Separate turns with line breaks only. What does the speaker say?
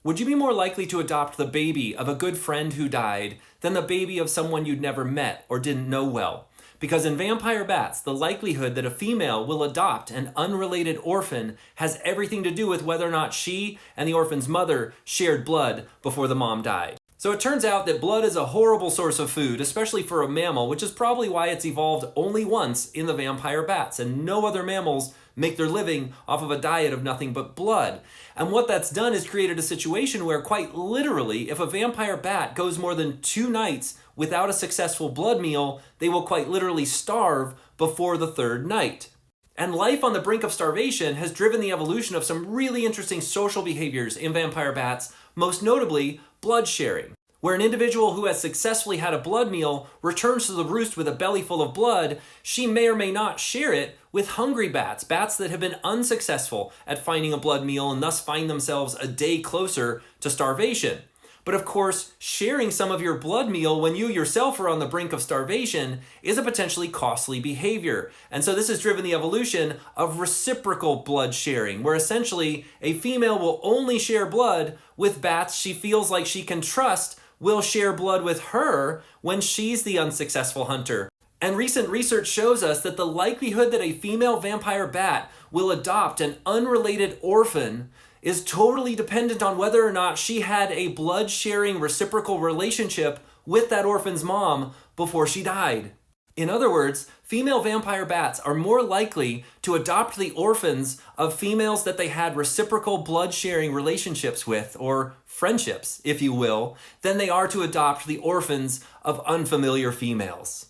Would you be more likely to adopt the baby of a good friend who died than the baby of someone you'd never met or didn't know well? Because in vampire bats, the likelihood that a female will adopt an unrelated orphan has everything to do with whether or not she and the orphan's mother shared blood before the mom died. So it turns out that blood is a horrible source of food, especially for a mammal, which is probably why it's evolved only once in the vampire bats, and no other mammals make their living off of a diet of nothing but blood. And what that's done is created a situation where, quite literally, if a vampire bat goes more than 2 nights without a successful blood meal, they will quite literally starve before the 3rd night. And life on the brink of starvation has driven the evolution of some really interesting social behaviors in vampire bats, most notably blood sharing, where an individual who has successfully had a blood meal returns to the roost with a belly full of blood. She may or may not share it with hungry bats, bats that have been unsuccessful at finding a blood meal and thus find themselves a day closer to starvation. But of course, sharing some of your blood meal when you yourself are on the brink of starvation is a potentially costly behavior. And so this has driven the evolution of reciprocal blood sharing, where essentially a female will only share blood with bats she feels like she can trust will share blood with her when she's the unsuccessful hunter. And recent research shows us that the likelihood that a female vampire bat will adopt an unrelated orphan is totally dependent on whether or not she had a blood-sharing reciprocal relationship with that orphan's mom before she died. In other words, female vampire bats are more likely to adopt the orphans of females that they had reciprocal blood-sharing relationships with, or friendships, if you will, than they are to adopt the orphans of unfamiliar females.